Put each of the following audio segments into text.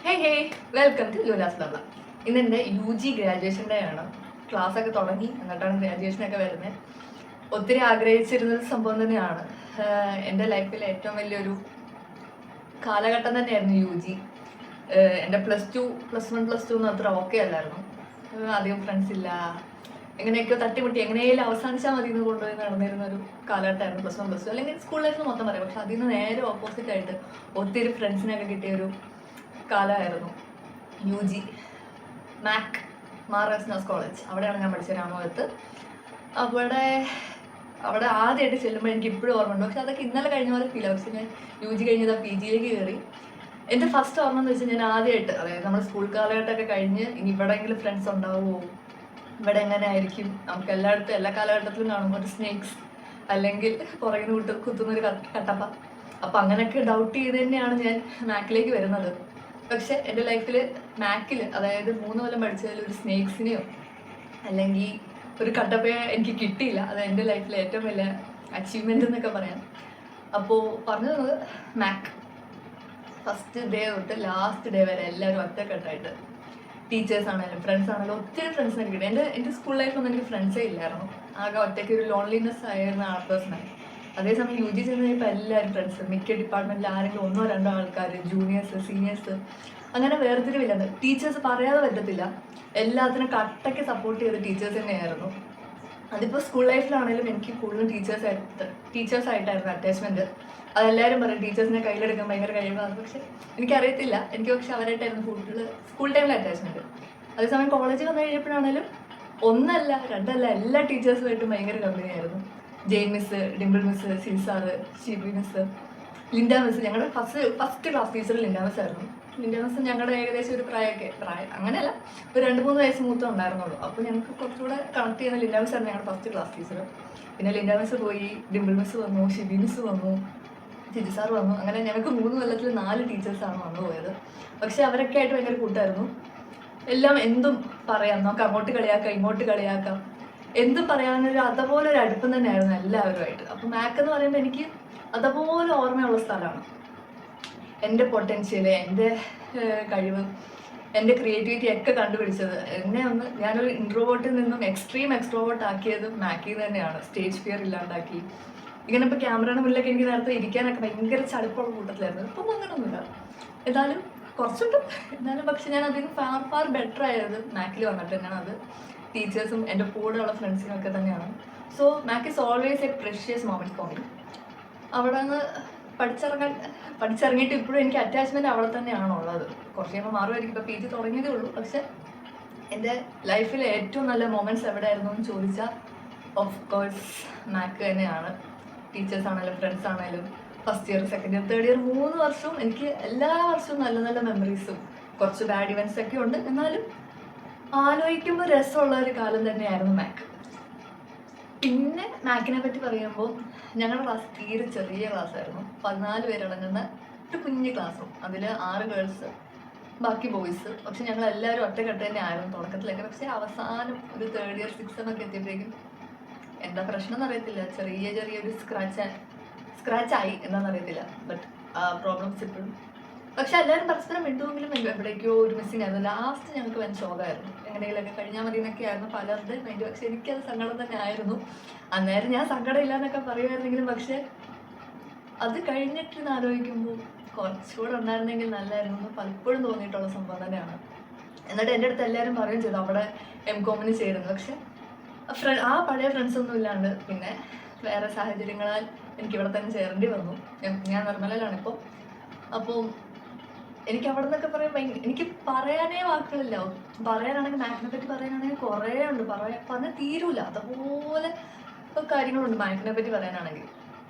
Hey welcome to ലുലാസ് Lava. ഇന്ന് എൻ്റെ UG graduation day ആണ്. ക്ലാസ്സൊക്കെ തുടങ്ങി, എന്നിട്ടാണ് ഗ്രാജുവേഷനൊക്കെ വരുന്നത്. ഒത്തിരി ആഗ്രഹിച്ചിരുന്നൊരു സംഭവം തന്നെയാണ്. എൻ്റെ ലൈഫിലെ ഏറ്റവും വലിയൊരു കാലഘട്ടം തന്നെയായിരുന്നു UG. എൻ്റെ +1 +2 ഒന്നും അത്ര ഓക്കെ അല്ലായിരുന്നു. അധികം ഫ്രണ്ട്സ് ഇല്ല, എങ്ങനെയൊക്കെയോ തട്ടിമുട്ടി എങ്ങനെയെങ്കിലും അവസാനിച്ചാൽ മതി എന്ന് കൊണ്ടുപോയി നടന്നിരുന്ന ഒരു കാലഘട്ടമായിരുന്നു +1 +2, അല്ലെങ്കിൽ സ്കൂൾ ലൈഫ് മൊത്തം പറയാം. പക്ഷെ അതിൽ നിന്ന് നേരെ ഓപ്പോസിറ്റ് ആയിട്ട് ഒത്തിരി ഫ്രണ്ട്സിനെയൊക്കെ കിട്ടിയൊരു കാലമായിരുന്നു UG. മാക് മാറേഴ്സ് കോളേജ്, അവിടെയാണ് ഞാൻ പഠിച്ചത്, രാമപുരത്ത്. അവിടെ അവിടെ ആദ്യമായിട്ട് ചെല്ലുമ്പോൾ എനിക്ക് ഇപ്പോഴും ഓർമ്മയുണ്ട്. പക്ഷെ അതൊക്കെ ഇന്നലെ കഴിഞ്ഞ പോലെ ഫീൽ. പക്ഷെ ഞാൻ UG കഴിഞ്ഞത് PG കയറി. എൻ്റെ ഫസ്റ്റ് ഓർമ്മ എന്ന് വെച്ചാൽ ഞാൻ ആദ്യമായിട്ട്, അതായത് നമ്മുടെ സ്കൂൾ കാലഘട്ടമൊക്കെ കഴിഞ്ഞ് ഇനി ഇവിടെയെങ്കിലും ഫ്രണ്ട്സ് ഉണ്ടാവുമോ, ഇവിടെ എങ്ങനെ ആയിരിക്കും, നമുക്ക് എല്ലായിടത്തും എല്ലാ കാലഘട്ടത്തിലും കാണുമ്പോൾ ഒരു സ്നേക്സ് അല്ലെങ്കിൽ പുറകിന് കുത്തുന്നൊരു കട്ടപ്പ. അപ്പം അങ്ങനെയൊക്കെ ഡൗട്ട് ചെയ്ത് തന്നെയാണ് ഞാൻ മാക്കിലേക്ക് വരുന്നത്. പക്ഷെ എൻ്റെ ലൈഫിൽ മാക്കിൽ, അതായത് 3 കൊല്ലം പഠിച്ചതിൽ ഒരു സ്നേക്സിനെയോ അല്ലെങ്കിൽ ഒരു കട്ടപ്പയോ എനിക്ക് കിട്ടിയില്ല. അത് എൻ്റെ ലൈഫിലെ ഏറ്റവും വലിയ അച്ചീവ്മെൻ്റ് എന്നൊക്കെ പറയാം. അപ്പോൾ പറഞ്ഞു തന്നത്, മാക് ഫസ്റ്റ് ഡേ തൊട്ട് ലാസ്റ്റ് ഡേ വരെ എല്ലാവരും ഒറ്റക്കെട്ടായിട്ട്, ടീച്ചേഴ്സ് ആണെങ്കിലും ഫ്രണ്ട്സ് ആണെങ്കിലും ഒത്തിരി ഫ്രണ്ട്സിനെ കിട്ടി. എൻ്റെ സ്കൂൾ ലൈഫൊന്നും എനിക്ക് ഫ്രണ്ട്സേ ഇല്ലായിരുന്നു. ആകെ ഒറ്റയ്ക്ക് ഒരു ലോൺലിനെസ് ആയിരുന്ന പേഴ്സണായി. അതേസമയം UG ചെന്ന് കഴിയുമ്പോൾ എല്ലാവരും ഫ്രണ്ട്സ്, മിക്ക ഡിപ്പാർട്ട്മെൻറ്റിൽ ആരെങ്കിലും 1-2 ആൾക്കാർ, ജൂനിയേഴ്സ് സീനിയേഴ്സ്, അങ്ങനെ വേർതിരിവില്ല. ടീച്ചേഴ്സ് പറയാതെ പറ്റത്തില്ല, എല്ലാത്തിനും കട്ടയ്ക്ക് സപ്പോർട്ട് ചെയ്ത ടീച്ചേഴ്സ് തന്നെയായിരുന്നു. അതിപ്പോൾ സ്കൂൾ ലൈഫിലാണെങ്കിലും എനിക്ക് കൂടുതലും ടീച്ചേഴ്സായിട്ടായിരുന്നു അറ്റാച്ച്മെൻറ്റ്. അതെല്ലാവരും പറയും ടീച്ചേഴ്സിനെ കയ്യിലെടുക്കാൻ ഭയങ്കര കഴിവാണ്. പക്ഷെ എനിക്കറിയത്തില്ല, എനിക്ക് പക്ഷെ അവരായിട്ടായിരുന്നു കൂടുതൽ സ്കൂൾ ടൈമിൽ അറ്റാച്ച്മെൻറ്റ്. അതേസമയം കോളേജിൽ വന്നു കഴിഞ്ഞപ്പോഴാണെങ്കിലും 1 അല്ല 2 അല്ല എല്ലാ ടീച്ചേഴ്സുമായിട്ടും ഭയങ്കര കമ്പനിയായിരുന്നു. ജെയിൻ മിസ്, ഡിംപിൾ മിസ്, സിസാറ്, ഷിബി മിസ്, ലിൻഡ മിസ്. ഞങ്ങളുടെ first class teacher Linda miss ആയിരുന്നു. ലിൻഡ മിസ് ഞങ്ങളുടെ ഏകദേശം ഒരു പ്രായം അങ്ങനെയല്ല, ഒരു 2-3 വയസ്സ് മൂത്തം ഉണ്ടായിരുന്നുള്ളൂ. അപ്പോൾ ഞങ്ങൾക്ക് കുറച്ചുകൂടെ കണക്ട് ചെയ്യുന്ന ലിൻഡ മിസ് ആയിരുന്നു ഞങ്ങളുടെ ഫസ്റ്റ് ക്ലാസ് ടീച്ചർ. പിന്നെ ലിൻഡ മിസ് പോയി, ഡിംപിൾ മിസ് വന്നു, ഷിബി മിസ് വന്നു, ജിജി സാർ വന്നു. അങ്ങനെ ഞങ്ങൾക്ക് 3 കൊല്ലത്തിൽ 4 ടീച്ചേഴ്സാണ് വന്നു പോയത്. പക്ഷെ അവരൊക്കെ ആയിട്ട് ഭയങ്കര കൂട്ടായിരുന്നു. എല്ലാം എന്തും പറയാം, നമുക്ക് അങ്ങോട്ട് കളിയാക്കാം ഇങ്ങോട്ട് കളിയാക്കാം, എന്തും പറയാനൊരു അതുപോലെ ഒരു അടുപ്പം തന്നെയായിരുന്നു എല്ലാവരുമായിട്ട്. അപ്പം മാക് എന്ന് പറയുമ്പോൾ എനിക്ക് അതുപോലെ ഓർമ്മയുള്ള സ്ഥലമാണ്. എൻ്റെ പൊട്ടൻഷ്യൽ, എൻ്റെ കഴിവ്, എൻ്റെ ക്രിയേറ്റിവിറ്റി ഒക്കെ കണ്ടുപിടിച്ചത്, ഞാനൊരു ഇൻട്രോവേർട്ടിൽ നിന്നും എക്സ്ട്രീം എക്സ്ട്രോവേർട്ട് ആക്കിയത് മാക്കിൽ തന്നെയാണ്. സ്റ്റേജ് ഫിയർ ഇല്ലാണ്ടാക്കി. ഇങ്ങനെ ഇപ്പോൾ ക്യാമറയുടെ മുന്നിലൊക്കെ എനിക്ക് നേരത്തെ ഇരിക്കാനൊക്കെ ഭയങ്കര ചടുപ്പുള്ള കൂട്ടത്തിലായിരുന്നു. ഇപ്പം അങ്ങനെയൊന്നുമില്ല, എന്നാലും കുറച്ചുണ്ട് എന്നാലും. പക്ഷെ ഞാൻ അതിന് ഫാർ ബെറ്റർ ആയത് മാക്കിൽ വന്നിട്ട് തന്നെയാണ്. അത് ടീച്ചേഴ്സും എൻ്റെ കൂടെയുള്ള ഫ്രണ്ട്സിനും ഒക്കെ തന്നെയാണ്. So Mac is always A precious moment for me. അവിടെ നിന്ന് പഠിച്ചിറങ്ങിയിട്ട് ഇപ്പോഴും എനിക്ക് അറ്റാച്ച്മെൻറ്റ് അവിടെ തന്നെയാണ് ഉള്ളത്. കുറച്ച് കഴിയുമ്പോൾ മാറുമായിരിക്കും, ഇപ്പോൾ PG തുടങ്ങിയതേ ഉള്ളൂ. പക്ഷെ എൻ്റെ ലൈഫിലെ ഏറ്റവും നല്ല മൊമെൻറ്റ്സ് എവിടെയായിരുന്നു എന്ന് ചോദിച്ചാൽ ഓഫ് കോഴ്സ് മാക് തന്നെയാണ്. ടീച്ചേഴ്സ് ആണെങ്കിലും ഫ്രണ്ട്സ് ആണെങ്കിലും, first year, second year, third year 3 വർഷവും എനിക്ക് എല്ലാ വർഷവും നല്ല നല്ല മെമ്മറീസും കുറച്ച് ബാഡ് ഇവൻറ്റ്സ് ഒക്കെ ഉണ്ട്. എന്നാലും ആലോചിക്കുമ്പോൾ രസമുള്ള ഒരു കാലം തന്നെയായിരുന്നു മാക്. പിന്നെ മാക്കിനെ പറ്റി പറയുമ്പോൾ ഞങ്ങളുടെ ക്ലാസ് തീരെ ചെറിയ ക്ലാസ്സായിരുന്നു. 14 പേരടങ്ങുന്ന ഒരു കുഞ്ഞു ക്ലാസ്സും, അതിൽ 6 ഗേൾസ് ബാക്കി ബോയ്സ്. പക്ഷെ ഞങ്ങൾ എല്ലാവരും ഒറ്റക്കെട്ട് തന്നെ ആയിരുന്നു തുടക്കത്തിലൊക്കെ. പക്ഷെ അവസാനം ഒരു തേർഡ് ഇയർ 6th സെം ഒക്കെ എത്തിയപ്പോഴേക്കും എന്താ പ്രശ്നം എന്നറിയത്തില്ല, ചെറിയൊരു സ്ക്രാച്ചായി എന്താണെന്നറിയത്തില്ല. ബട്ട് പ്രോബ്ലംസ് ഇപ്പോഴും. പക്ഷെ എല്ലാവരും പരസ്പരം മിണ്ടുമെങ്കിലും എവിടേക്കോ ഒരു മിസ്സിങ് ആയിരുന്നു. ലാസ്റ്റ് ഞങ്ങൾക്ക് വൻ ശോകമായിരുന്നു. എങ്ങനെയെങ്കിലൊക്കെ കഴിഞ്ഞാൽ മതി എന്നൊക്കെ ആയിരുന്നു പലരുടെ മൈൻഡ്. പക്ഷെ എനിക്കത് സങ്കടം തന്നെ ആയിരുന്നു. അന്നേരം ഞാൻ സങ്കടം ഇല്ല എന്നൊക്കെ പറയുമായിരുന്നെങ്കിലും, പക്ഷെ അത് കഴിഞ്ഞിട്ട് ആലോചിക്കുമ്പോൾ കുറച്ചുകൂടെ ഉണ്ടായിരുന്നെങ്കിൽ നല്ലതായിരുന്നു എന്ന് പലപ്പോഴും തോന്നിയിട്ടുള്ള സംഭവം തന്നെയാണ്. എന്നിട്ട് എൻ്റെ അടുത്ത് എല്ലാവരും പറയുകയും ചെയ്തു അവിടെ MCOM ചേരുന്നു. പക്ഷെ ആ പഴയ ഫ്രണ്ട്സൊന്നും ഇല്ലാണ്ട് പിന്നെ വേറെ സാഹചര്യങ്ങളാൽ എനിക്കിവിടെ തന്നെ ചേരേണ്ടി വന്നു. ഞാൻ നിർമ്മലയിലാണിപ്പോൾ. അപ്പോൾ എനിക്ക് അവിടെ നിന്നൊക്കെ പറയാൻ എനിക്ക് പറയാനേ വാക്കുകളില്ല. പറയാനാണെങ്കിൽ മാക്കിനെ പറ്റി പറയാനാണെങ്കിൽ കുറേ ഉണ്ട്, പറഞ്ഞാൽ തീരൂല. അതുപോലെ കാര്യങ്ങളുണ്ട് മാക്കിനെ പറ്റി പറയാനാണെങ്കിൽ.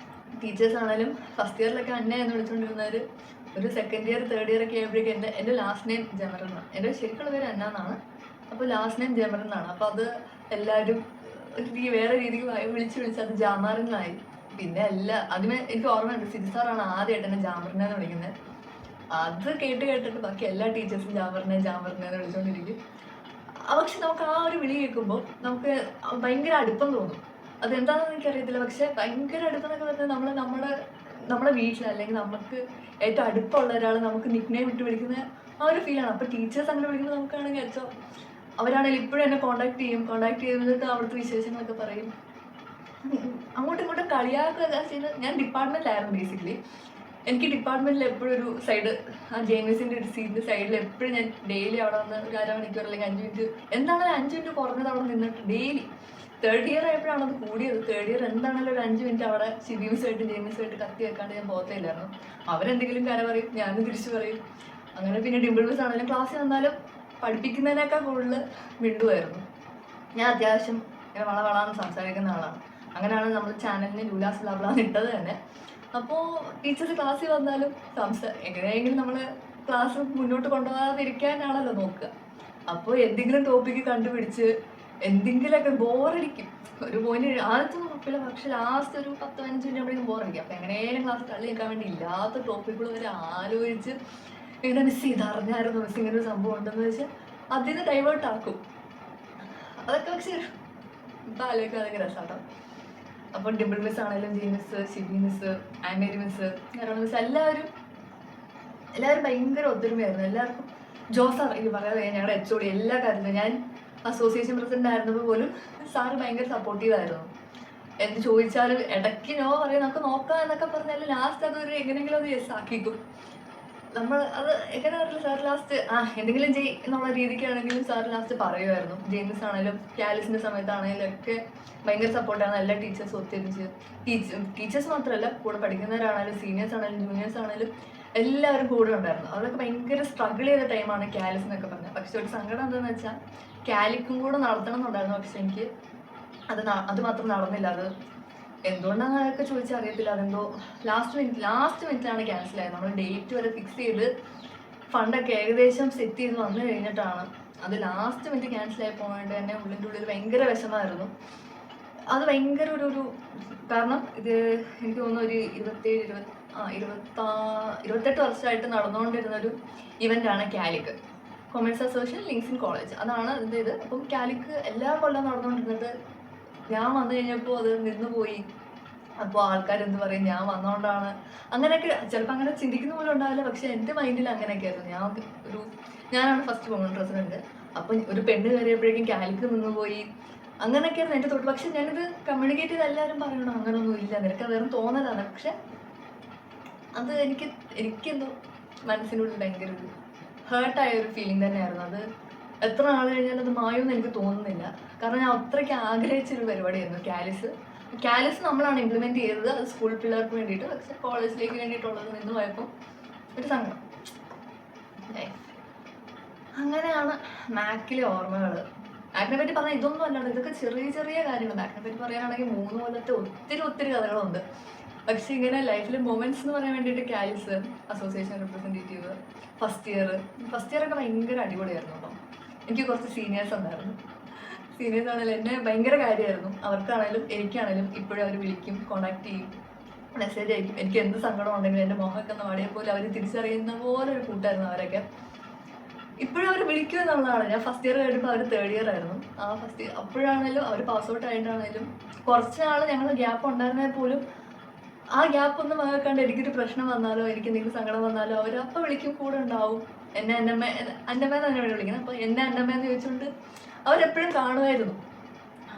ടീച്ചേഴ്സ് ആണെങ്കിലും ഫസ്റ്റ് ഇയറിലൊക്കെ അന്ന എന്ന് വിളിച്ചുകൊണ്ടിരുന്നവർ ഒരു സെക്കൻഡ് ഇയർ തേർഡ് ഇയർ ഒക്കെ ആയപ്പോഴേക്കും എൻ്റെ ലാസ്റ്റ് നെയിം ജമർ എന്നാണ്. എൻ്റെ ശരിക്കുള്ള പേര് അന്ന എന്നാണ്. അപ്പോൾ ലാസ്റ്റ് നെയിം ജമർ എന്നാണ്. അപ്പോൾ അത് എല്ലാവരും വേറെ രീതിക്ക് വിളിച്ച് അത് ജാമാറിനായി. പിന്നെ അതിന് എനിക്ക് ഓർമ്മയുണ്ട്, സിജി സാറാണ് ആദ്യമായിട്ട് എന്നെ ജാമറിനെന്ന് വിളിക്കുന്നത്. അത് കേട്ടിട്ട് ബാക്കി എല്ലാ ടീച്ചേഴ്സും ജാമറിനെ എന്ന് വിളിച്ചുകൊണ്ടിരിക്കും. പക്ഷെ നമുക്ക് ആ ഒരു വിളി കേൾക്കുമ്പോൾ നമുക്ക് ഭയങ്കര അടുപ്പം തോന്നും. അതെന്താണെന്ന് എനിക്കറിയത്തില്ല. പക്ഷെ ഭയങ്കര അടുപ്പം എന്നൊക്കെ പറഞ്ഞാൽ നമ്മുടെ നമ്മുടെ വീട്ടിൽ അല്ലെങ്കിൽ നമുക്ക് ഏറ്റവും അടുപ്പമുള്ള ഒരാൾ നമുക്ക് നിക്നെയിം ഇട്ട് വിളിക്കുന്ന ആ ഒരു ഫീലാണ്. അപ്പോൾ ടീച്ചേഴ്സ് അങ്ങനെ വിളിക്കുന്നത് നമുക്കാണെങ്കിൽ വെച്ചോ അവരാണെങ്കിൽ ഇപ്പോഴും എന്നെ കോൺടാക്ട് ചെയ്തിട്ട് അവിടുത്തെ വിശേഷങ്ങളൊക്കെ പറയും. അങ്ങോട്ടും ഇങ്ങോട്ടും കളിയാക്കുക ചെയ്ത് ഞാൻ ഡിപ്പാർട്ട്മെൻറ്റിലായിരുന്നു ബേസിക്കലി. എനിക്ക് ഡിപ്പാർട്ട്മെൻറ്റിൽ എപ്പോഴും ഒരു സൈഡ് ആ ജെയിംസിൻ്റെ ഒരു സീറ്റിൻ്റെ സൈഡിൽ എപ്പോഴും ഞാൻ ഡെയിലി അവിടെ വന്ന് ഒരു 1/2 മണിക്കൂർ അല്ലെങ്കിൽ 5 മിനിറ്റ് എന്താണെങ്കിലും 5 മിനിറ്റ് കുറഞ്ഞത് അവിടെ നിന്നിട്ട് ഡെയിലി 3rd ഇയർ ആയപ്പോഴാണ് അത് കൂടിയത്. 3rd ഇയർ എന്താണെങ്കിലും ഒരു 5 മിനിറ്റ് അവിടെ ഷിബീംസായിട്ട് ജെയിംസായിട്ട് കത്തി വെക്കാണ്ട് ഞാൻ പോകത്തില്ലായിരുന്നു. അവരെന്തെങ്കിലും കര പറയും, ഞാനും തിരിച്ചു പറയും. അങ്ങനെ പിന്നെ ഡിംപിൾ മിസ് ആണെങ്കിലും ക്ലാസ്സിൽ വന്നാലും പഠിപ്പിക്കുന്നതിനേക്കാൾ കൂടുതൽ മിണ്ടുമായിരുന്നു. ഞാൻ അത്യാവശ്യം ഇങ്ങനെ വളവളാന്ന് സംസാരിക്കുന്ന ആളാണ്. അങ്ങനെയാണ് നമ്മൾ ചാനലിന് ലൂലാസ് ബ്ലാബ്ലാന്ന് ഇട്ടത് തന്നെ. അപ്പോൾ ടീച്ചേഴ്സ് ക്ലാസ്സിൽ വന്നാലും എങ്ങനെയെങ്കിലും നമ്മൾ ക്ലാസ് മുന്നോട്ട് കൊണ്ടുപോകാതിരിക്കാനാണല്ലോ നോക്കുക. അപ്പോൾ എന്തെങ്കിലും ടോപ്പിക്ക് കണ്ടുപിടിച്ച് എന്തെങ്കിലുമൊക്കെ ബോറടിക്കും. ഒരു പോയിന്റ് ആദ്യത്തെ കുഴപ്പമില്ല, പക്ഷെ ലാസ്റ്റ് ഒരു 10-15 മിനിറ്റ് ആകുമ്പോഴേക്കും ബോറടിക്കും. അപ്പോൾ എങ്ങനെയും ക്ലാസ് തള്ളി നിൽക്കാൻ വേണ്ടി ഇല്ലാത്ത ടോപ്പിക്കുകൾ വരെ ആലോചിച്ച് ഇങ്ങനെ മിസ് ചെയ്തറിഞ്ഞായിരുന്നു മിസ് ഇങ്ങനെ ഒരു സംഭവം ഉണ്ടെന്ന് വെച്ചാൽ അതിന് ഡൈവേർട്ട് ആക്കും. അതൊക്കെ പക്ഷേ ഇപ്പം ആലോചിക്കാൻ അതൊക്കെ രസമാട്ടോ. അപ്പോൾ ഡിംപിൾ മിസ് ആണെങ്കിലും G miss, Shibi miss, Annmary miss, കരോണ മിസ് എല്ലാവരും ഭയങ്കര ഒത്തൊരുമയായിരുന്നു. എല്ലാവർക്കും ജോസാർ എനിക്ക് പറയാതെ ഞങ്ങളുടെ HOD എല്ലാ കാര്യത്തിലും. ഞാൻ അസോസിയേഷൻ പ്രസിഡന്റ് ആയിരുന്നപ്പോൾ പോലും സാറ് ഭയങ്കര സപ്പോർട്ടീവായിരുന്നു. എന്ത് ചോദിച്ചാലും ഇടയ്ക്ക് പറയും നമുക്ക് നോക്കാം എന്നൊക്കെ പറഞ്ഞാൽ ലാസ്റ്റ് അതൊരു എങ്ങനെയെങ്കിലും അത് യെസ് ആക്കിക്കും. നമ്മൾ അത് എങ്ങനെ അറിയില്ല, സാർ ലാസ്റ്റ് എന്തെങ്കിലും ചെയ് എന്നുള്ള രീതിക്കാണെങ്കിലും സാർ ലാസ്റ്റ് പറയുമായിരുന്നു. ജെയിംസ് ആണെങ്കിലും കാലിസിൻ്റെ സമയത്താണെങ്കിലും ഒക്കെ ഭയങ്കര സപ്പോർട്ടാണ്. എല്ലാ ടീച്ചേഴ്സും ഒത്തൊരുമിച്ച് ടീച്ചേഴ്സ് മാത്രമല്ല കൂടെ പഠിക്കുന്നവരാണെങ്കിലും സീനിയേഴ്സ് ആണെങ്കിലും ജൂനിയേഴ്സ് ആണെങ്കിലും എല്ലാവരും കൂടെ ഉണ്ടായിരുന്നു. അവരൊക്കെ ഭയങ്കര സ്ട്രഗിൾ ചെയ്ത ടൈമാണ് കാലിസ് എന്നൊക്കെ പറഞ്ഞത്. പക്ഷെ ഒരു സങ്കടം എന്താണെന്ന് വെച്ചാൽ കാലിക്കും കൂടെ നടത്തണം എന്നുണ്ടായിരുന്നു. പക്ഷെ എനിക്ക് അത് മാത്രം നടന്നില്ല. അത് എന്തുകൊണ്ടാണെന്നൊക്കെ ചോദിച്ചാൽ അറിയത്തില്ല. അതെന്തോ ലാസ്റ്റ് മിനിറ്റിലാണ് ക്യാൻസൽ ആയത്. നമ്മൾ ഡേറ്റ് വരെ ഫിക്സ് ചെയ്ത് ഫണ്ടൊക്കെ ഏകദേശം സെറ്റ് ചെയ്ത് വന്നു കഴിഞ്ഞിട്ടാണ് അത് ലാസ്റ്റ് മിനിറ്റ് ക്യാൻസൽ ആയി പോയിട്ട് തന്നെ ഉള്ളിൻ്റെ ഉള്ളിൽ ഭയങ്കര വിഷമമായിരുന്നു. അത് ഭയങ്കര ഒരു കാരണം ഇത് എനിക്ക് തോന്നുന്നു ഒരു 28 വർഷമായിട്ട് നടന്നുകൊണ്ടിരുന്നൊരു ഇവൻ്റാണ് കാലിക്ക് commerce association links in college. അതാണ് ഇത്. അപ്പം കാലിക്ക് എല്ലാ കൊല്ലം നടന്നുകൊണ്ടിരുന്നത് ഞാൻ വന്നു കഴിഞ്ഞപ്പോൾ അത് നിന്നുപോയി. അപ്പോൾ ആൾക്കാരെന്ത് പറയും ഞാൻ വന്നതുകൊണ്ടാണ് അങ്ങനെയൊക്കെ ചിലപ്പോൾ അങ്ങനെ ചിന്തിക്കുന്ന പോലും ഉണ്ടാവില്ല. പക്ഷെ എൻ്റെ മൈൻഡിൽ അങ്ങനെയൊക്കെ ആയിരുന്നു. ഞാനാണ് ഫസ്റ്റ് വുമൺ പ്രസിഡന്റ്. അപ്പം ഒരു പെണ്ണ് കയറിയപ്പോഴേക്കും കാലിക്ക് നിന്നുപോയി അങ്ങനെയൊക്കെയായിരുന്നു എൻ്റെ തൊട്ട്. പക്ഷെ ഞാനിത് കമ്മ്യൂണിക്കേറ്റ് ചെയ്ത് എല്ലാവരും പറയണം അങ്ങനെയൊന്നും ഇല്ല, നിനക്ക് വെറും തോന്നലാണ്. പക്ഷെ അത് എനിക്കെന്തോ മനസ്സിനുള്ളിൽ ഭയങ്കര ഒരു ഹേർട്ടായ ഒരു ഫീലിംഗ് തന്നെയായിരുന്നു. അത് എത്ര നാൾ കഴിഞ്ഞാലും അത് മായുമെന്ന് എനിക്ക് തോന്നുന്നില്ല. കാരണം ഞാൻ അത്രയ്ക്ക് ആഗ്രഹിച്ചൊരു പരിപാടിയായിരുന്നു കാലിസ് നമ്മളാണ് ഇംപ്ലിമെൻറ്റ് ചെയ്തത്. അത് സ്കൂൾ പിള്ളേർക്ക് വേണ്ടിയിട്ട്. പക്ഷെ കോളേജിലേക്ക് വേണ്ടിയിട്ടുള്ളത് നിന്ന് പോയപ്പോൾ ഒരു സങ്കടം. അങ്ങനെയാണ് മാക്കിലെ ഓർമ്മകൾ. മാക്കിനെ പറ്റി പറഞ്ഞാൽ ഇതൊന്നും അല്ലാണ്ട് ഇതൊക്കെ ചെറിയ കാര്യങ്ങൾ. മാക്കിനെ പറ്റി പറയാനാണെങ്കിൽ 3 കൊല്ലത്തെ ഒത്തിരി കഥകളുണ്ട്. പക്ഷെ ഇങ്ങനെ ലൈഫിലെ മൊമെന്റ്സ് എന്ന് പറയാൻ വേണ്ടിയിട്ട് Kallis association representative first year ഒക്കെ ഭയങ്കര അടിപൊളിയായിരുന്നു കേട്ടോ. എനിക്ക് കുറച്ച് സീനിയേഴ്സ് ഉണ്ടായിരുന്നു. സീനിയേഴ്സ് ആണെങ്കിലും എന്നെ ഭയങ്കര കാര്യമായിരുന്നു. അവർക്കാണെങ്കിലും എനിക്കാണെങ്കിലും ഇപ്പോഴും അവർ വിളിക്കും, കോണ്ടാക്ട് ചെയ്യും, മെസ്സേജ് അയക്കും. എനിക്ക് എന്ത് സങ്കടം ഉണ്ടെങ്കിലും എൻ്റെ മുഖമൊക്കെ ഒന്ന് വാടിയ പോലെ അവർ തിരിച്ചറിയുന്ന പോലെ ഒരു കൂട്ടായിരുന്നു അവരൊക്കെ. ഇപ്പോഴും അവർ വിളിക്കുക എന്നുള്ളതാണ്. ഞാൻ ഫസ്റ്റ് ഇയർ കഴിഞ്ഞപ്പോൾ അവർ 3rd ഇയർ ആയിരുന്നു. ആ ഫസ്റ്റ് ഇയർ അപ്പോഴാണെങ്കിലും അവർ പാസ് ഔട്ട് ആയിട്ടാണെങ്കിലും കുറച്ച് നാൾ ഞങ്ങൾ ഗ്യാപ്പ് ഉണ്ടായിരുന്നാൽ പോലും ആ ഗ്യാപ്പ് ഒന്നും ആക്കാണ്ട് എനിക്കൊരു പ്രശ്നം വന്നാലോ എനിക്ക് എന്തെങ്കിലും സങ്കടം വന്നാലോ അവർ അപ്പം വിളിക്കും, കൂടെ ഉണ്ടാവും. എന്നെ അന്നമ്മ തന്നെ വിളിക്കണം. അപ്പോൾ എന്നെ അന്നമ്മയെന്ന് ചോദിച്ചുകൊണ്ട് അവരെപ്പോഴും കാണുമായിരുന്നു.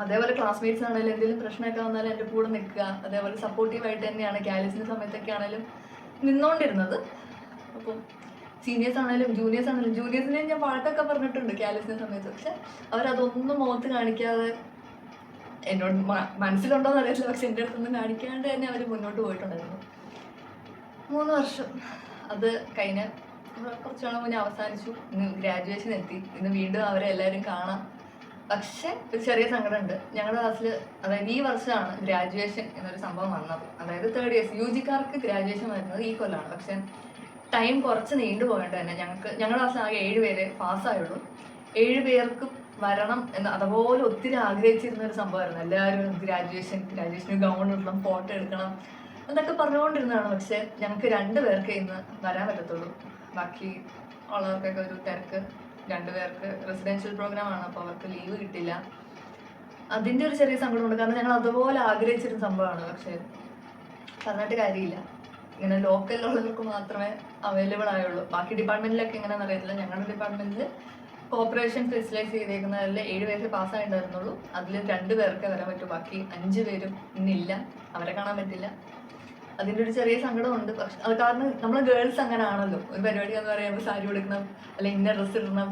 അതേപോലെ ക്ലാസ്മേറ്റ്സ് ആണെങ്കിലും എന്തെങ്കിലും പ്രശ്നമൊക്കെ വന്നാലും എൻ്റെ കൂടെ നിൽക്കുക. അതേപോലെ സപ്പോർട്ടീവായിട്ട് തന്നെയാണ് കാലിസിൻ്റെ സമയത്തൊക്കെ ആണെങ്കിലും നിന്നുകൊണ്ടിരുന്നത്. അപ്പം സീനിയേഴ്സ് ആണെങ്കിലും ജൂനിയേഴ്സിനെ ഞാൻ വഴക്കൊക്കെ പറഞ്ഞിട്ടുണ്ട് കാലിസിൻ്റെ സമയത്ത്. പക്ഷെ അവരതൊന്നും മുഖത്ത് കാണിക്കാതെ എന്നോട് മനസ്സിലുണ്ടോയെന്ന് അറിയില്ല, പക്ഷെ എൻ്റെ അടുത്തൊന്നും കാണിക്കാണ്ട് തന്നെ അവർ മുന്നോട്ട് പോയിട്ടുണ്ടായിരുന്നു. 3 വർഷം അത് കഴിഞ്ഞ് കുറച്ച് നാൾ മുന്നേ അവസാനിച്ചു. ഇന്ന് ഗ്രാജുവേഷൻ എത്തി. ഇന്ന് വീണ്ടും അവരെ എല്ലാവരും കാണാം. പക്ഷെ ഒരു ചെറിയ സങ്കടമുണ്ട്. ഞങ്ങളുടെ ക്ലാസ്സിൽ അതായത് ഈ വർഷമാണ് ഗ്രാജുവേഷൻ എന്നൊരു സംഭവം വന്നത്. അതായത് 3rd ഇയേഴ്സ് UG-കാർക്ക് ഗ്രാജുവേഷൻ വരുന്നത് ഈ കൊല്ലമാണ്. പക്ഷെ ടൈം കുറച്ച് നീണ്ടു പോയിട്ട് തന്നെ ഞങ്ങളുടെ ക്ലാസ്സിൽ ആകെ 7 പേരെ പാസ്സായുള്ളൂ. 7 പേർക്ക് വരണം എന്ന് അതുപോലെ ഒത്തിരി ആഗ്രഹിച്ചിരുന്ന ഒരു സംഭവമായിരുന്നു. എല്ലാവരും ഗ്രാജുവേഷന് ഗൗൺ ഇടണം, ഫോട്ടോ എടുക്കണം എന്നൊക്കെ പറഞ്ഞുകൊണ്ടിരുന്നതാണ്. പക്ഷെ ഞങ്ങൾക്ക് 2 പേർക്ക് ഇന്ന് വരാൻ പറ്റത്തുള്ളൂ. ബാക്കി ഉള്ളവർക്കൊക്കെ ഒരു തിരക്ക്. 2 പേർക്ക് റെസിഡൻഷ്യൽ പ്രോഗ്രാമാണ്, അപ്പോൾ അവർക്ക് ലീവ് കിട്ടില്ല. അതിൻ്റെ ഒരു ചെറിയ സങ്കടമുണ്ട്. കാരണം ഞങ്ങൾ അതുപോലെ ആഗ്രഹിച്ചിരുന്ന സംഭവമാണ്. പക്ഷെ പറഞ്ഞിട്ട് കാര്യമില്ല. ഇങ്ങനെ ലോക്കലിലുള്ളവർക്ക് മാത്രമേ അവൈലബിൾ ആയുള്ളൂ. ബാക്കി ഡിപ്പാർട്ട്മെന്റിലൊക്കെ എങ്ങനെയാണെന്ന് അറിയത്തില്ല. ഞങ്ങളുടെ ഡിപ്പാർട്ട്മെന്റിൽ കോപ്പറേഷൻ സ്പെഷ്യലൈസ് ചെയ്തേക്കുന്നതിൽ 7 പേര് പാസ്സായിട്ടുണ്ടായിരുന്നുള്ളൂ. അതിൽ 2 പേർക്ക് വരാൻ പറ്റും, ബാക്കി 5 പേരും ഇന്നില്ല, അവരെ കാണാൻ പറ്റില്ല. അതിൻ്റെ ഒരു ചെറിയ സങ്കടമുണ്ട്. പക്ഷെ അത് കാരണം നമ്മൾ ഗേൾസ് അങ്ങനെ ആണല്ലോ, ഒരു പരിപാടി എന്ന് പറയുമ്പോൾ സാരി എടുക്കണം, അല്ലെങ്കിൽ ഇന്ന ഡ്രസ്സ് ഇടണം,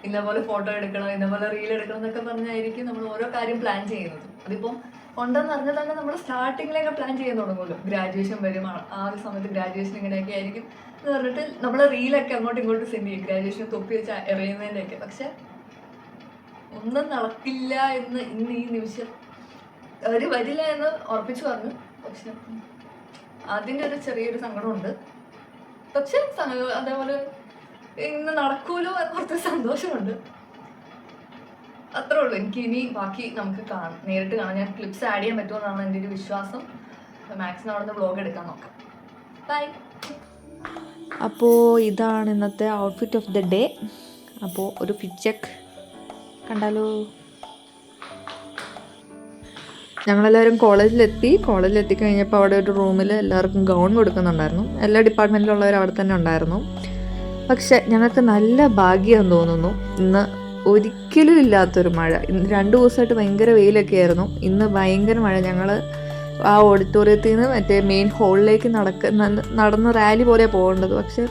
ഇന്ന പോലെ ഫോട്ടോ എടുക്കണം, ഇന്ന പോലെ റീൽ എടുക്കണം എന്നൊക്കെ പറഞ്ഞായിരിക്കും നമ്മൾ ഓരോ കാര്യം പ്ലാൻ ചെയ്യുന്നത്. അതിപ്പം ഉണ്ടെന്ന് അറിഞ്ഞാൽ തന്നെ നമ്മൾ സ്റ്റാർട്ടിങ്ങിലൊക്കെ പ്ലാൻ ചെയ്യാൻ തുടങ്ങുമല്ലോ. ഗ്രാജുവേഷൻ വരും, ആ ഒരു സമയത്ത് ഗ്രാജുവേഷൻ ഇങ്ങനെയൊക്കെ ആയിരിക്കും എന്ന് പറഞ്ഞിട്ട് നമ്മൾ റീലൊക്കെ അങ്ങോട്ടും ഇങ്ങോട്ടും സെൻഡ് ചെയ്യും, ഗ്രാജുവേഷൻ തൊപ്പി വെച്ച് എറിയുന്നതിൻ്റെയൊക്കെ. പക്ഷെ ഒന്നും നടക്കില്ല എന്ന് ഇന്ന് ഈ നിമിഷം അവർ വരില്ല എന്ന് ഉറപ്പിച്ചു പറഞ്ഞു. പക്ഷെ അതിൻ്റെ ഒരു ചെറിയൊരു സങ്കടമുണ്ട്. പക്ഷെ അതേപോലെ ഇന്ന് നടക്കൂലോ എന്നോർത്ത് സന്തോഷമുണ്ട്. അത്രേ ഉള്ളൂ. എനിക്ക് ഇനി ബാക്കി നമുക്ക് നേരിട്ട് കാണാം. ഞാൻ ക്ലിപ്സ് ആഡ് ചെയ്യാൻ പറ്റുമെന്നാണ് എൻ്റെ ഒരു വിശ്വാസം. മാക്സിമം അവിടെ നിന്ന് വ്ളോഗ് എടുക്കാൻ നോക്കാം. ബൈ. അപ്പോൾ ഇതാണ് ഇന്നത്തെ ഔട്ട്ഫിറ്റ് ഓഫ് ദ ഡേ. അപ്പോൾ ഒരു ഫിറ്റ് ചെക്ക് കണ്ടാലോ. ഞങ്ങളെല്ലാവരും കോളേജിലെത്തി കഴിഞ്ഞപ്പോൾ അവിടെ ഒരു റൂമിൽ എല്ലാവർക്കും ഗൗൺ കൊടുക്കുന്നുണ്ടായിരുന്നു. എല്ലാ ഡിപ്പാർട്ട്മെൻറ്റിലുള്ളവരും അവിടെ തന്നെ ഉണ്ടായിരുന്നു. പക്ഷെ ഞങ്ങൾക്ക് നല്ല ഭാഗ്യം തോന്നുന്നു, ഇന്ന് ഒരിക്കലും ഇല്ലാത്തൊരു മഴ. ഇന്ന് 2 ദിവസമായിട്ട് ഭയങ്കര വെയിലൊക്കെ ആയിരുന്നു. ഇന്ന് ഭയങ്കര മഴ. ഞങ്ങൾ ആ ഓഡിറ്റോറിയത്തിൽ നിന്ന് മറ്റേ മെയിൻ ഹോളിലേക്ക് നടന്ന് റാലി പോലെ പോകേണ്ടത്. പക്ഷെ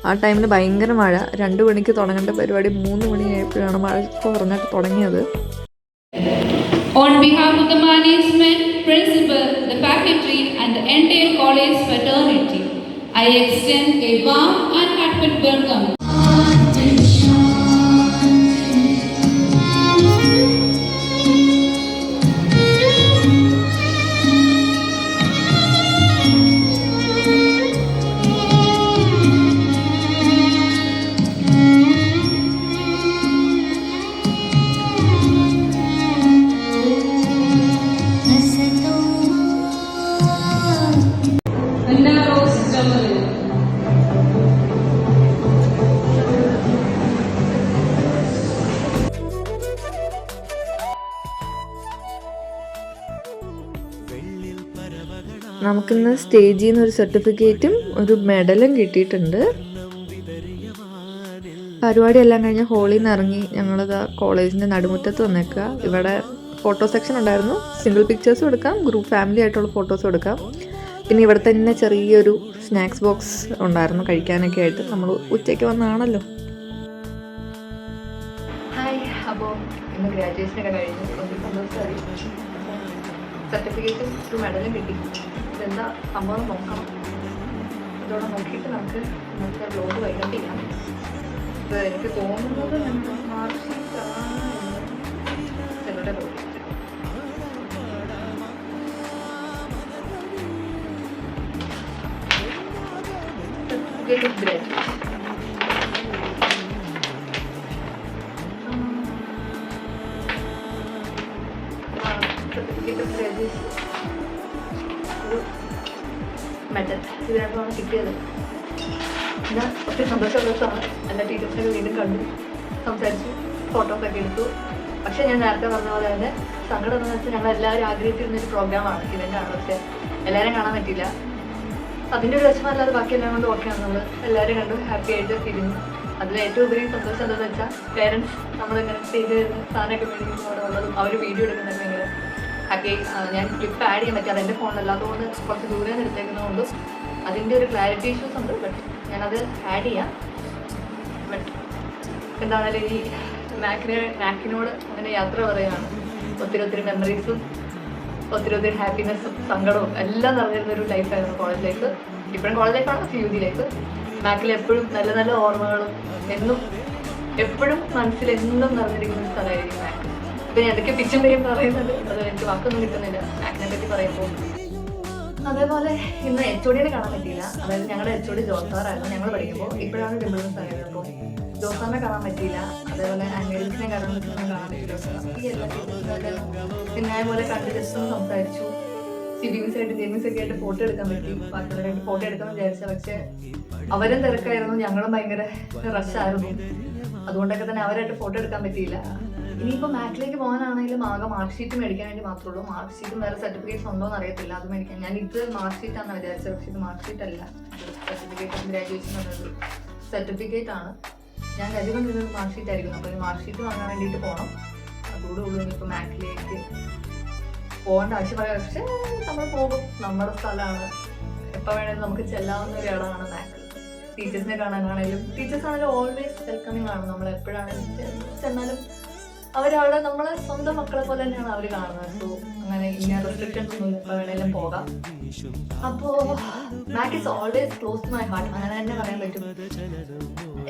ആ ടൈമിൽ ഭയങ്കര മഴ. 2 മണിക്ക് തുടങ്ങേണ്ട പരിപാടി 3 മണിയായപ്പോഴാണ് മഴ കുറഞ്ഞിട്ട് തുടങ്ങിയത്. On behalf of the management, principal, the faculty and the entire college fraternity, I extend a warm and heartfelt welcome. നമുക്കിന്ന് സ്റ്റേജിൽ നിന്ന് ഒരു സർട്ടിഫിക്കറ്റും ഒരു മെഡലും കിട്ടിയിട്ടുണ്ട്. പരിപാടി എല്ലാം കഴിഞ്ഞ് ഹോളിൽ നിന്ന് ഇറങ്ങി ഞങ്ങളിത് കോളേജിൻ്റെ നടുമുറ്റത്ത് വന്നേക്കുക. ഇവിടെ ഫോട്ടോ സെക്ഷൻ ഉണ്ടായിരുന്നു. സിംഗിൾ പിക്ചേഴ്സും എടുക്കാം, ഗ്രൂപ്പ് ഫാമിലി ആയിട്ടുള്ള ഫോട്ടോസും എടുക്കാം. പിന്നെ ഇവിടെ തന്നെ ചെറിയൊരു സ്നാക്സ് ബോക്സ് ഉണ്ടായിരുന്നു കഴിക്കാനൊക്കെ ആയിട്ട്. നമ്മൾ ഉച്ചയ്ക്ക് വന്നതാണല്ലോ. ഹായ്. അപ്പോൾ ഇന്ന് ഗ്രാജുവേഷനൊക്കെ കഴിഞ്ഞു. സർട്ടിഫിക്കറ്റും ഒരു മെഡലും കിട്ടി. ഇതെന്താ സംഭവം നോക്കണം. ഇതോടെ നോക്കിയിട്ട് നമുക്ക് ഇന്നത്തെ ബ്ലോഗ് വൈകിട്ട് ചെയ്യാം. ഇത് എനിക്ക് തോന്നുന്നത് ഞങ്ങൾ മാർക്ക് ഷീറ്റാണ് ചിലരുടെ പ്രോജക്റ്റ്. സർട്ടിഫിക്കറ്റ് ഓഫ് ഗ്രാജുവേഷൻ, ഒരു മെഡൽ, ഇത് രണ്ടുമാണ് കിട്ടിയത്. പിന്നെ ഒത്തിരി സന്തോഷമുള്ള ദിവസമാണ്. എല്ലാ ടീച്ചേഴ്സിനൊക്കെ വീണ്ടും കണ്ടു, സംസാരിച്ചു, ഫോട്ടോസൊക്കെ എടുത്തു. പക്ഷേ ഞാൻ നേരത്തെ പറഞ്ഞ പോലെ തന്നെ സങ്കടം എന്ന് വെച്ചാൽ ഞങ്ങൾ എല്ലാവരും ആഗ്രഹിച്ചിരുന്നൊരു പ്രോഗ്രാമാണ്, ഇവൻ്റാണ്. പക്ഷേ എല്ലാവരും കാണാൻ പറ്റില്ല. അതിൻ്റെ ഒരു വിഷമമല്ലാതെ ബാക്കി എല്ലാം കൊണ്ട് ഓക്കെയാണ്. നമ്മൾ എല്ലാവരും കണ്ടു, ഹാപ്പി ആയിട്ട് തിരിഞ്ഞു. അതിൽ ഏറ്റവും ഉപരി സന്തോഷം എന്താണെന്ന് വെച്ചാൽ പേരൻസ് നമ്മളിങ്ങനെ സ്റ്റേജിൽ വരുന്ന സാധനമൊക്കെ മേടിക്കുമ്പോൾ അവിടെ ഉള്ളതും അവർ വീഡിയോ എടുക്കുന്നതൊക്കെ ഭയങ്കര ഹാപ്പി. ഞാൻ ക്ലിപ്പ് ആഡ് ചെയ്യാൻ പറ്റും, അതെൻ്റെ ഫോണിലല്ലാത്തതുകൊണ്ട് കുറച്ച് ദൂരെ നിന്ന് എടുത്തേക്കുന്നതുകൊണ്ട് അതിൻ്റെ ഒരു ക്ലാരിറ്റി ഇഷ്യൂസ് ഉണ്ട്. ബട്ട് ഞാനത് ആഡ് ചെയ്യാം. ബട്ട് എന്താണെങ്കിലും ഈ മാക്കിനോട് അങ്ങനെ യാത്ര പറയുകയാണ്. ഒത്തിരി മെമ്മറീസും ഒത്തിരി ഹാപ്പിനെസ്സും സങ്കടവും എല്ലാം നിറഞ്ഞിരുന്നൊരു ലൈഫായിരുന്നു കോളേജ് ലൈഫ്. ഇപ്പോഴും കോളേജ് ലൈഫാണ്, പക്ഷേ യു ജി ലൈഫ്. മാക്കിൽ എപ്പോഴും നല്ല ഓർമ്മകളും എപ്പോഴും മനസ്സിലെന്നും നിറഞ്ഞിരിക്കുന്ന ഒരു സ്ഥലമായിരിക്കും മാക്ക്. ഇപ്പം ഞാൻ എന്തൊക്കെ പിച്ചും പേരും പറയുന്നുണ്ട്, അത് എനിക്ക് വാക്കൊന്നും കിട്ടുന്നില്ല മാക്കിനെ പറ്റി പറയുമ്പോൾ. അതേപോലെ ഇന്ന് HOD കാണാൻ പറ്റിയില്ല. അതായത് ഞങ്ങളുടെ HOD ജോസാറായിരുന്നു ഞങ്ങൾ പഠിക്കുമ്പോൾ. ഇപ്പോഴാണ് ഡിംപിൾസ് ആയത്. അപ്പോൾ ജോസാറിനെ കാണാൻ പറ്റിയില്ല. അതേപോലെ ആൻമേൽസിനെ കാണാൻ പറ്റിയില്ല. ഈ എല്ലാ ടീച്ചേഴ്സിനും പിന്നെ അതേപോലെ കണ്ട് ജസ്റ്റ് സംസാരിച്ചു. സിബിങ്സായിട്ട് ജെയിംസൊക്കെ ആയിട്ട് ഫോട്ടോ എടുക്കാൻ പറ്റി. ബാക്കിയുള്ളവരായിട്ട് ഫോട്ടോ എടുക്കാമെന്ന് വിചാരിച്ച, പക്ഷെ അവരും തിരക്കായിരുന്നു, ഞങ്ങളും ഭയങ്കര റഷായിരുന്നു. അതുകൊണ്ടൊക്കെ തന്നെ അവരായിട്ട് ഫോട്ടോ എടുക്കാൻ പറ്റിയില്ല. ഇനിയിപ്പോൾ മാക്കിലേക്ക് പോകാനാണെങ്കിലും ആകെ മാർക്ക് ഷീറ്റ് മേടിക്കാൻ വേണ്ടി മാത്രമേ ഉള്ളൂ. മാർക്ക് ഷീറ്റും വേറെ സർട്ടിഫിക്കറ്റ്സ് ഉണ്ടോ എന്ന് അറിയത്തില്ല, അത് മേടിക്കാൻ. ഞാൻ ഇത് മാർക്ക് ഷീറ്റാണെന്ന് വിചാരിച്ചത്, പക്ഷേ ഇത് മാർക്ക് ഷീറ്റ് അല്ല, സർട്ടിഫിക്കറ്റ് ഓഫ് ഗ്രാജുവേഷൻ എന്നൊരു സർട്ടിഫിക്കറ്റ് ആണ്. ഞാൻ കരുതുകൊണ്ടിരുന്നത് മാർക്ക് ഷീറ്റ് ആയിരിക്കും. അപ്പോൾ മാർക്ക് ഷീറ്റ് വാങ്ങാൻ വേണ്ടിയിട്ട് പോകണം. അതോടെ ഉള്ളൂ ഇനിയിപ്പോൾ മാക്കിലേക്ക് പോകേണ്ട ആവശ്യം പറയാം. പക്ഷേ നമ്മൾ പോകും, നമ്മുടെ സ്ഥലമാണ്, എപ്പോൾ വേണമെങ്കിലും നമുക്ക് ചെല്ലാവുന്ന ഒരു ഇടമാണ് മാക്ക്. ടീച്ചേഴ്സിനെ കാണാനാണെങ്കിലും ടീച്ചേഴ്സ് ആണെങ്കിലും ഓൾവേസ് വെൽക്കമിങ് ആണ്. നമ്മൾ എപ്പോഴാണെങ്കിലും ചെന്നാലും അവരവിടെ നമ്മളെ സ്വന്തം മക്കളെ പോലെ തന്നെയാണ് അവർ കാണുന്നത്. സോ അങ്ങനെ ഇന്ന റെസ്ട്രിക്ഷൻസ് ഒന്നും എപ്പോൾ വേണേലും പോകാം. അപ്പോൾ Mac is always close to my heart, അങ്ങനെ തന്നെ പറയാൻ പറ്റും.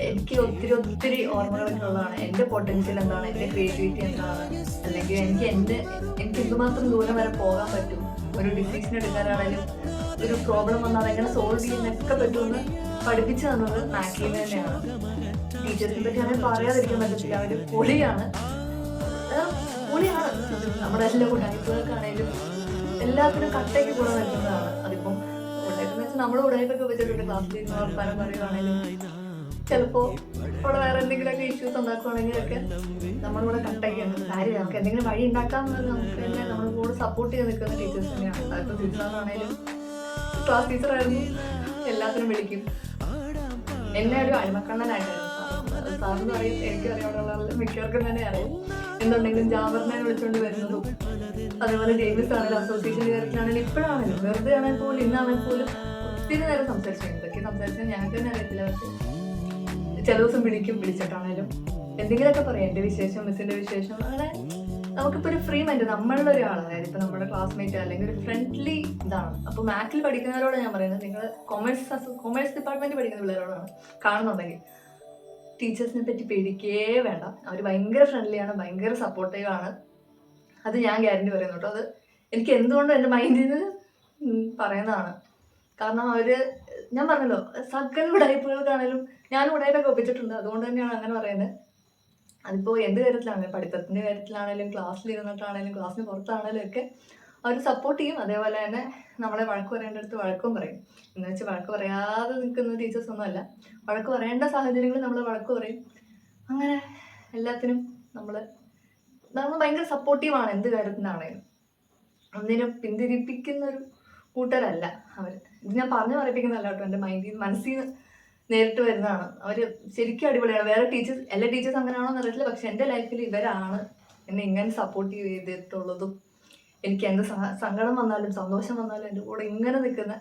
എനിക്ക് ഒത്തിരി ഓർമ്മകളൊക്കെ ഉള്ളതാണ്. എൻ്റെ പൊട്ടൻഷ്യൽ എന്താണ്, എൻ്റെ ക്രിയേറ്റിവിറ്റി എന്താണ്, അല്ലെങ്കിൽ എനിക്ക് എന്തുമാത്രം ദൂരം വരെ പോകാൻ പറ്റും, ഒരു ഡിസിഷൻ എടുക്കാനാണെങ്കിലും ഒരു പ്രോബ്ലം വന്നാൽ അതെങ്ങനെ സോൾവ് ചെയ്യാനൊക്കെ പറ്റുമെന്ന് പഠിപ്പിച്ചു തന്നത് മാക്കിൽ തന്നെയാണ്. ടീച്ചേഴ്സിനെ പറ്റി അങ്ങനെ പറയാതിരിക്കാൻ പറ്റത്തില്ല, അവർ പൊളിയാണ്. നമ്മുടെ എല്ലാ ഉടായ്പകൾക്കാണേലും എല്ലാത്തിനും കട്ടയ്ക്ക് കൂടെ നിൽക്കുന്നതാണ്. അതിപ്പം ഉടായ്പെന്ന് വെച്ചാൽ നമ്മുടെ ഉടായ്പൊക്കെ വെച്ചിട്ടുണ്ട്. ക്ലാസ്സിൽ ഇരുന്ന് വർത്താനം പറയുവാണേലും ചിലപ്പോൾ അവിടെ വേറെ എന്തെങ്കിലുമൊക്കെ ഇഷ്യൂസ് ഉണ്ടാക്കുവാണെങ്കിലൊക്കെ നമ്മളിവിടെ കട്ടയ്ക്കാണ് കാര്യം. നമുക്ക് എന്തെങ്കിലും വഴി ഉണ്ടാക്കാമെന്നത് നമുക്ക് തന്നെ നമ്മുടെ കൂടെ സപ്പോർട്ട് ചെയ്ത് നിൽക്കുന്ന ടീച്ചേഴ്സ് തന്നെയാണ്. അതിപ്പോൾ ടീച്ചറാണെങ്കിലും ക്ലാസ് ടീച്ചറായിരുന്നു, എല്ലാത്തിനും വിളിക്കും. എന്നെ ഒരു അടിമക്കണ്ണനായിട്ടായിരുന്നു സാറെന്ന് പറയും. എനിക്കറിയാം, അവിടെയുള്ള മിക്കവർക്കും തന്നെ അറിയാം. എന്തുണ്ടെങ്കിലും ജാമറിനെ വിളിച്ചുകൊണ്ട് വരുന്നതും, അതേപോലെ ജെയിംസ് ആണെങ്കിലും അസോസിയേഷൻ ഡയറക്ടറാണെങ്കിലും ഇപ്പോഴാണെങ്കിലും വെറുതെ ആണെങ്കിൽ പോലും ഇന്നാണെങ്കിൽ പോലും ഒത്തിരി നേരം സംസാരിച്ചു. എന്തൊക്കെ സംസാരിച്ചാൽ ഞങ്ങൾക്ക് തന്നെ അറിയത്തില്ല. പക്ഷെ ചില ദിവസം വിളിച്ചിട്ടാണേലും എന്തെങ്കിലുമൊക്കെ പറയാം, എൻ്റെ വിശേഷം, മിസ്സിൻ്റെ വിശേഷം. അങ്ങനെ നമുക്കിപ്പോൾ ഒരു ഫ്രീ മൈൻഡ്, നമ്മളുടെ ഒരാൾ, അതായത് ഇപ്പോൾ നമ്മുടെ ക്ലാസ്മേറ്റ് അല്ലെങ്കിൽ ഒരു ഫ്രണ്ട്ലി ഇതാണ്. അപ്പോൾ മാക്കിൽ പഠിക്കുന്നവരോട് ഞാൻ പറയുന്നത്, നിങ്ങൾ കൊമേഴ്സ് ഡിപ്പാർട്ട്മെൻറ്റ് പഠിക്കുന്ന പിള്ളേരോടാണ് കാണുന്നുണ്ടെങ്കിൽ ടീച്ചേഴ്സിനെ പറ്റി പേടിക്കേ വേണ്ട. അവർ ഭയങ്കര ഫ്രണ്ട്ലിയാണ്, ഭയങ്കര സപ്പോർട്ടീവാണ്. അത് ഞാൻ ഗ്യാരണ്ടി പറയുന്നു കേട്ടോ. അത് എനിക്ക് എന്തുകൊണ്ടും എൻ്റെ മൈൻഡിൽ നിന്ന് പറയുന്നതാണ്. കാരണം ഞാൻ പറഞ്ഞല്ലോ, സകല ഉടായ്പകൾക്കാണേലും ഞാനും ഉടായ്പൊക്കെ ഒപ്പിച്ചിട്ടുണ്ട്. അതുകൊണ്ട് തന്നെയാണ് അങ്ങനെ പറയുന്നത്. അതിപ്പോൾ എന്ത് കാര്യത്തിലാണെങ്കിലും, പഠിത്തത്തിൻ്റെ കാര്യത്തിലാണെങ്കിലും, ക്ലാസ്സിലിരുന്നിട്ടാണെങ്കിലും, ക്ലാസ്സിന് പുറത്താണെങ്കിലും ഒക്കെ അവർ സപ്പോർട്ട് ചെയ്യും. അതേപോലെ തന്നെ നമ്മളെ വഴക്ക് പറയേണ്ടടുത്ത് വഴക്കും പറയും. എന്ന് വെച്ചാൽ വഴക്ക് പറയാതെ നിൽക്കുന്ന ടീച്ചേഴ്സൊന്നും അല്ല. വഴക്ക് പറയേണ്ട സാഹചര്യങ്ങളിൽ നമ്മൾ വഴക്ക് പറയും. അങ്ങനെ എല്ലാത്തിനും നമ്മൾ ഭയങ്കര സപ്പോർട്ടീവാണ്. എന്ത് കാര്യത്തിനാണെങ്കിലും ഒന്നിനും പിന്തിരിപ്പിക്കുന്നൊരു കൂട്ടരല്ല അവർ. ഇത് ഞാൻ പറഞ്ഞു പറയിപ്പിക്കുന്നതല്ല കേട്ടോ, എൻ്റെ മനസ്സിൽ നിന്ന് നേരിട്ട് വരുന്നതാണ്. അവർ ശരിക്കും അടിപൊളിയാണ്. വേറെ ടീച്ചേഴ്സ്, എല്ലാ ടീച്ചേഴ്സ് അങ്ങനെയാണോ എന്ന് അറിയത്തില്ല, പക്ഷെ എൻ്റെ ലൈഫിൽ ഇവരാണ് എന്നെ ഇങ്ങനെ സപ്പോർട്ട് ചെയ്തിട്ടുള്ളതും. എനിക്ക് എന്ത് സങ്കടം വന്നാലും സന്തോഷം വന്നാലും എൻ്റെ കൂടെ ഇങ്ങനെ നിൽക്കുന്ന,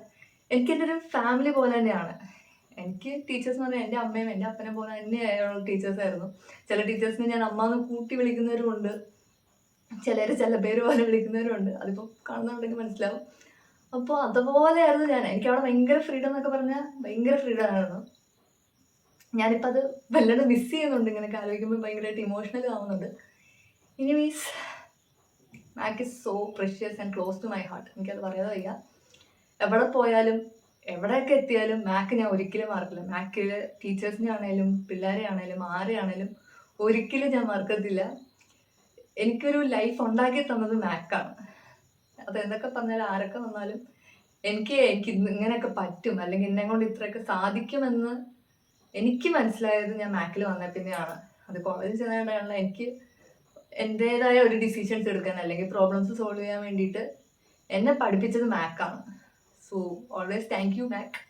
എനിക്കെൻ്റെ ഒരു ഫാമിലി പോലെ തന്നെയാണ്. എനിക്ക് ടീച്ചേഴ്സ് എന്ന് പറഞ്ഞാൽ എൻ്റെ അമ്മയും എൻ്റെ അപ്പനെ പോലെ തന്നെയായുള്ള ടീച്ചേഴ്സായിരുന്നു. ചില ടീച്ചേഴ്സിനെ ഞാൻ അമ്മ എന്ന് കൂട്ടി വിളിക്കുന്നവരുമുണ്ട്, ചില പേര് പോലെ വിളിക്കുന്നവരുമുണ്ട്. അതിപ്പോൾ കാണുന്നുണ്ടെങ്കിൽ മനസ്സിലാവും. അപ്പോൾ അതുപോലെയായിരുന്നു ഞാൻ. എനിക്കവിടെ ഭയങ്കര ഫ്രീഡം എന്നൊക്കെ പറഞ്ഞാൽ ഭയങ്കര ഫ്രീഡം ആയിരുന്നു. ഞാനിപ്പോൾ അത് വല്ലാണ്ട് മിസ് ചെയ്യുന്നുണ്ട്. ഇങ്ങനെയൊക്കെ ആലോചിക്കുമ്പോൾ ഭയങ്കരമായിട്ട് ഇമോഷണൽ ആവുന്നുണ്ട്. Anyways, Mac is so precious and close to my heart. എനിക്കത് പറയാതെ വയ്യ. എവിടെ പോയാലും എവിടെയൊക്കെ എത്തിയാലും മാക്ക് ഞാൻ ഒരിക്കലും മറക്കില്ല. മാക്കിൽ ടീച്ചേഴ്സിനെ ആണേലും പിള്ളേരെ ആണേലും ആരെയാണേലും ഒരിക്കലും ഞാൻ മറക്കത്തില്ല. എനിക്കൊരു ലൈഫ് ഉണ്ടാക്കി തന്നത് മാക്കാണ്. അത് എന്തൊക്കെ പറഞ്ഞാലും ആരൊക്കെ വന്നാലും എനിക്ക് ഇങ്ങനെയൊക്കെ പറ്റും, അല്ലെങ്കിൽ എന്നെ കൊണ്ട് ഇത്രയൊക്കെ സാധിക്കുമെന്ന് എനിക്ക് മനസ്സിലായത് ഞാൻ മാക്കിൽ വന്ന പിന്നെയാണ്. അത് കോളേജിൽ ചെന്നാണ്ടാണല്ലോ എനിക്ക് എൻ്റേതായ ഒരു ഡിസിഷൻസ് എടുക്കാൻ അല്ലെങ്കിൽ പ്രോബ്ലംസ് സോൾവ് ചെയ്യാൻ വേണ്ടിയിട്ട് എന്നെ പഠിപ്പിച്ചത് മാക്കാണ്. സോ ഓൾവേസ് താങ്ക് യു മാക്ക്.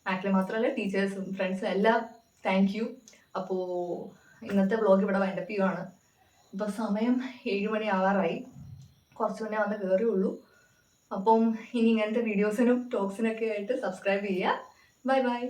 മാക്കിൽ മാത്രമല്ല ടീച്ചേഴ്സും ഫ്രണ്ട്സും എല്ലാം താങ്ക് യു. അപ്പോൾ ഇന്നത്തെ വ്ളോഗ് ഇവിടെ വൈൻഡപ്പ് ചെയ്യുവാണ്. ഇപ്പോൾ സമയം 7 മണി ആവാറായി. കുറച്ച് മുന്നേ വന്ന് കയറിയുള്ളൂ. അപ്പം ഇനി ഇങ്ങനത്തെ വീഡിയോസിനും ടോക്സിനൊക്കെ ആയിട്ട് സബ്സ്ക്രൈബ് ചെയ്യുക. Bye bye.